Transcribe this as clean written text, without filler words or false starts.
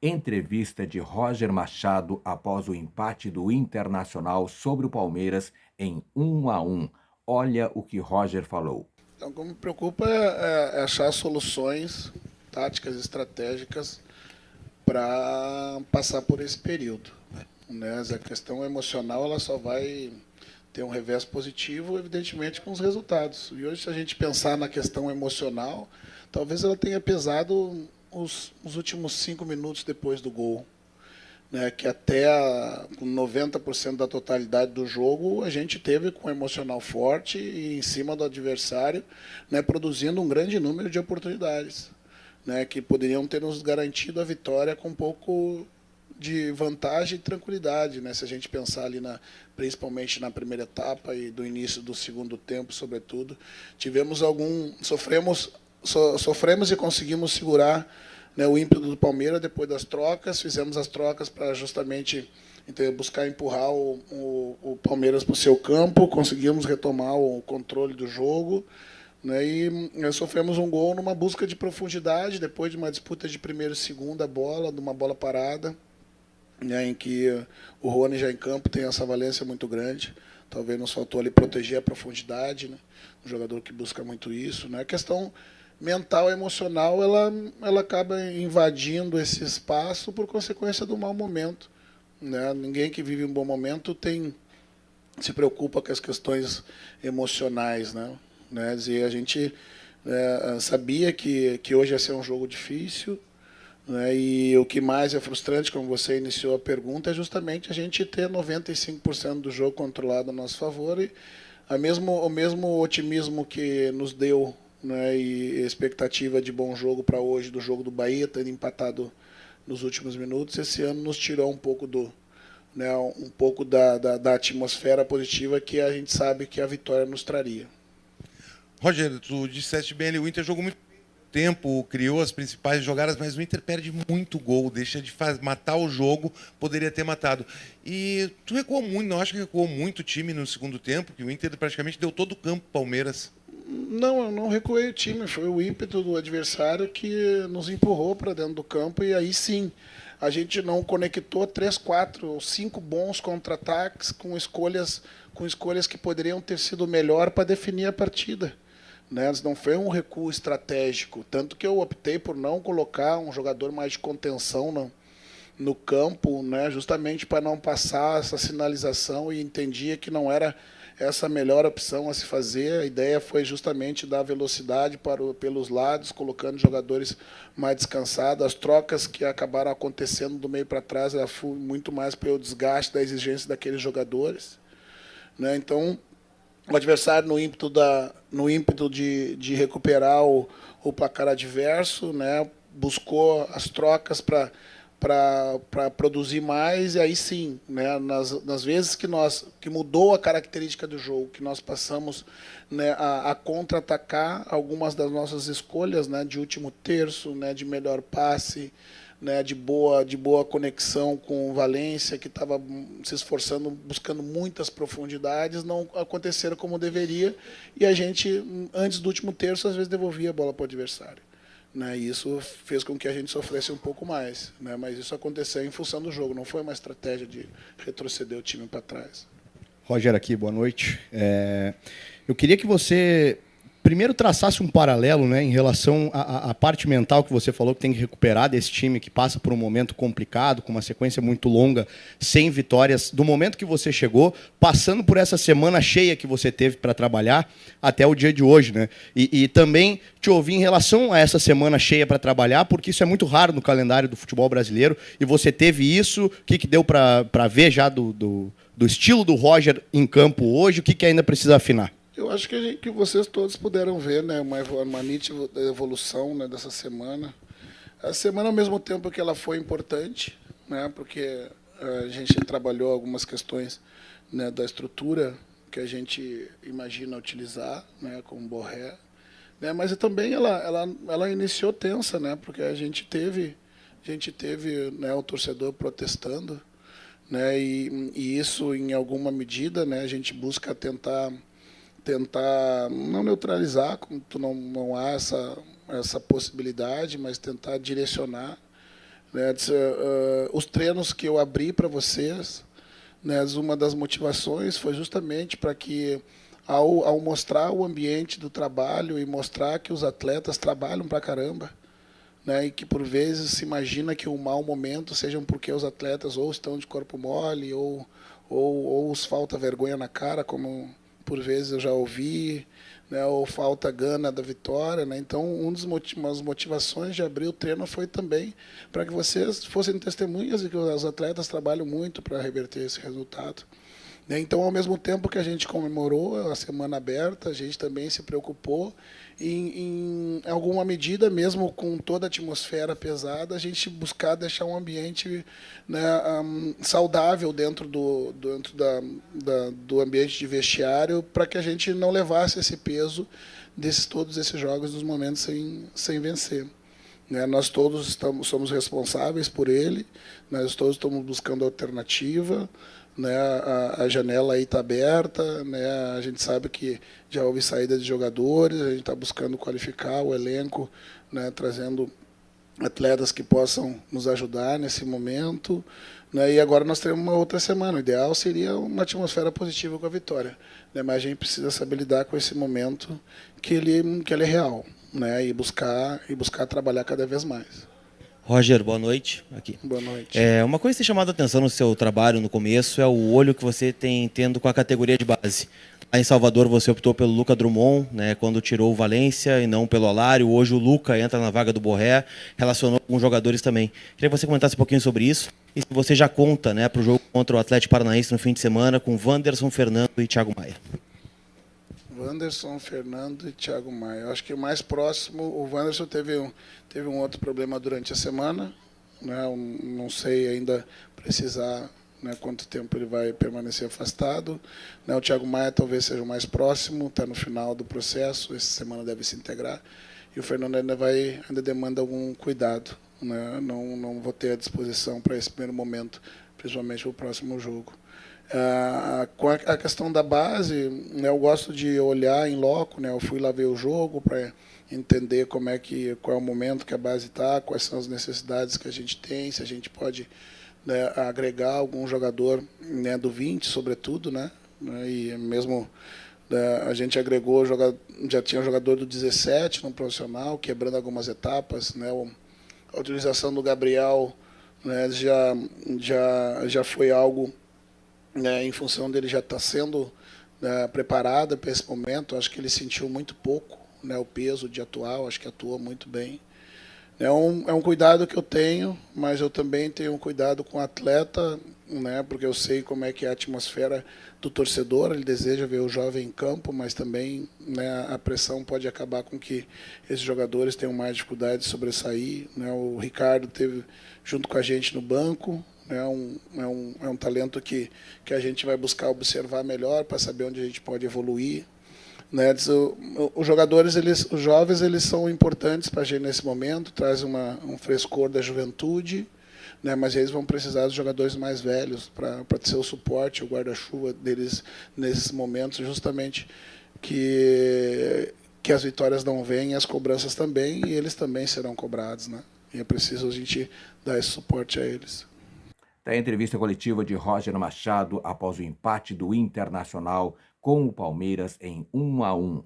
Entrevista de Roger Machado após o empate do Internacional sobre o Palmeiras em 1-1. Olha o que Roger falou. Então, o que me preocupa é achar soluções táticas, estratégicas para passar por esse período. Né? A questão emocional ela só vai ter um revés positivo, evidentemente, com os resultados. E hoje, se a gente pensar na questão emocional, talvez ela tenha pesado os últimos 5 minutos depois do gol. Né, que até com 90% da totalidade do jogo a gente teve com um emocional forte e em cima do adversário, né, produzindo um grande número de oportunidades, né, que poderiam ter nos garantido a vitória com um pouco de vantagem e tranquilidade, né, se a gente pensar ali principalmente na primeira etapa e do início do segundo tempo, sobretudo, sofremos e conseguimos segurar, né, o ímpeto do Palmeiras depois das trocas. Fizemos as trocas para justamente buscar empurrar o Palmeiras para o seu campo, conseguimos retomar o controle do jogo, né, e sofremos um gol numa busca de profundidade, depois de uma disputa de primeira e segunda bola, de uma bola parada, né, em que o Rony já em campo tem essa valência muito grande. Talvez nos faltou ali proteger a profundidade, né, um jogador que busca muito isso. Né, a questão mental, emocional, ela acaba invadindo esse espaço por consequência do mau momento. Né? Ninguém que vive um bom momento se preocupa com as questões emocionais. Né? E a gente sabia que hoje ia ser um jogo difícil, né? E o que mais é frustrante, como você iniciou a pergunta, é justamente a gente ter 95% do jogo controlado a nosso favor e o mesmo otimismo que nos deu, né, e expectativa de bom jogo para hoje, do jogo do Bahia, tendo empatado nos últimos minutos, esse ano nos tirou um pouco da atmosfera positiva que a gente sabe que a vitória nos traria. Roger, tu disseste bem ali, o Inter jogou muito tempo, criou as principais jogadas, mas o Inter perde muito gol, deixa de matar o jogo, poderia ter matado. E tu recuou muito, não acho que recuou muito o time no segundo tempo, que o Inter praticamente deu todo o campo Palmeiras. Não, eu não recuei o time, foi o ímpeto do adversário que nos empurrou para dentro do campo e aí sim, a gente não conectou 3, 4 ou 5 bons contra-ataques com escolhas que poderiam ter sido melhor para definir a partida. Né? Não foi um recuo estratégico, tanto que eu optei por não colocar um jogador mais de contenção no campo, né? Justamente para não passar essa sinalização, e entendia que não era essa a melhor opção a se fazer. A ideia foi justamente dar velocidade pelos lados, colocando jogadores mais descansados. As trocas que acabaram acontecendo do meio para trás foi muito mais pelo desgaste da exigência daqueles jogadores. Né? Então, o adversário, no ímpeto de recuperar o placar adverso, né, buscou as trocas para produzir mais, e aí sim, né, nas vezes que mudou a característica do jogo, que nós passamos, né, a contra-atacar algumas das nossas escolhas, né, de último terço, né, de melhor passe, né, de boa conexão com o Valência, que estava se esforçando, buscando muitas profundidades, não aconteceram como deveria, e a gente, antes do último terço, às vezes devolvia a bola para o adversário. Né, e isso fez com que a gente sofresse um pouco mais. Né, mas isso aconteceu em função do jogo, não foi uma estratégia de retroceder o time para trás. Roger aqui, boa noite. Eu queria que você primeiro traçasse um paralelo, né, em relação à parte mental que você falou que tem que recuperar desse time que passa por um momento complicado, com uma sequência muito longa, sem vitórias, do momento que você chegou, passando por essa semana cheia que você teve para trabalhar até o dia de hoje. Né? E também te ouvir em relação a essa semana cheia para trabalhar, porque isso é muito raro no calendário do futebol brasileiro, e você teve isso, o que deu para ver já do estilo do Roger em campo hoje, o que ainda precisa afinar? Eu acho que vocês todos puderam ver, né, uma nítida evolução, né, dessa semana. A semana, ao mesmo tempo que ela foi importante, né, porque a gente trabalhou algumas questões, né, da estrutura que a gente imagina utilizar, né, com o Borré, né, mas também ela iniciou tensa, né, porque a gente teve, né, o torcedor protestando, né, e isso, em alguma medida, né, a gente busca tentar não neutralizar, como não há essa possibilidade, mas tentar direcionar, né? Os treinos que eu abri para vocês, né? Uma das motivações foi justamente para que, ao mostrar o ambiente do trabalho e mostrar que os atletas trabalham para caramba, né? E que por vezes se imagina que o mau momento sejam porque os atletas ou estão de corpo mole ou os falta vergonha na cara, como por vezes eu já ouvi, né? Ou falta gana da vitória, né? Então, das motivações de abrir o treino foi também para que vocês fossem testemunhas de que os atletas trabalham muito para reverter esse resultado. Então, ao mesmo tempo que a gente comemorou a semana aberta, a gente também se preocupou em alguma medida, mesmo com toda a atmosfera pesada, a gente buscar deixar um ambiente, né, saudável dentro do ambiente de vestiário, para que a gente não levasse esse peso todos esses jogos, dos momentos sem vencer. Nós todos somos responsáveis por ele, nós todos estamos buscando alternativa, né? A janela aí está aberta, né? A gente sabe que já houve saída de jogadores, a gente está buscando qualificar o elenco, né? Trazendo atletas que possam nos ajudar nesse momento, né? E agora nós teremos uma outra semana. O ideal seria uma atmosfera positiva com a vitória, né? Mas a gente precisa saber lidar com esse momento que ele é real, né? E buscar trabalhar cada vez mais. Roger, boa noite. Aqui. Boa noite. Uma coisa que tem chamado a atenção no seu trabalho no começo é o olho que você tem tendo com a categoria de base. Lá em Salvador você optou pelo Luca Drummond, né, quando tirou o Valência e não pelo Alário. Hoje o Luca entra na vaga do Borré, relacionou com jogadores também. Queria que você comentasse um pouquinho sobre isso. E se você já conta, né, para o jogo contra o Atlético Paranaense no fim de semana com Wanderson, Fernando e Thiago Maia. Wanderson, Fernando e Thiago Maia. Eu acho que o mais próximo, o Wanderson teve um outro problema durante a semana, né? Não sei ainda precisar, né, quanto tempo ele vai permanecer afastado, né? O Thiago Maia talvez seja o mais próximo, está no final do processo, essa semana deve se integrar, e o Fernando ainda demanda algum cuidado, né? Não vou ter a disposição para esse primeiro momento, principalmente para o próximo jogo. Com a questão da base, né, eu gosto de olhar em loco, né? Eu fui lá ver o jogo para entender qual é o momento que a base está, quais são as necessidades que a gente tem, se a gente pode, né, agregar algum jogador, né, do 20, sobretudo, né? E mesmo, né, a gente agregou, já tinha um jogador do 17 no profissional, quebrando algumas etapas, né? A utilização do Gabriel, né, já foi algo, né, em função dele já estar sendo, né, preparado para esse momento. Acho que ele sentiu muito pouco, né, o peso de atuar, acho que atua muito bem. É um cuidado que eu tenho, mas eu também tenho um cuidado com o atleta, né, porque eu sei como é que é a atmosfera do torcedor, ele deseja ver o jovem em campo, mas também, né, a pressão pode acabar com que esses jogadores tenham mais dificuldade de sobressair, né. O Ricardo teve junto com a gente no banco, é um talento que a gente vai buscar observar melhor para saber onde a gente pode evoluir, né? Os jogadores, os jovens, eles são importantes para a gente nesse momento, traz um frescor da juventude, né? Mas eles vão precisar dos jogadores mais velhos para ser o suporte, o guarda-chuva deles nesses momentos, justamente que as vitórias não vêm, as cobranças também, e eles também serão cobrados, né? E é preciso a gente dar esse suporte a eles. Da entrevista coletiva de Roger Machado após o empate do Internacional com o Palmeiras em 1-1.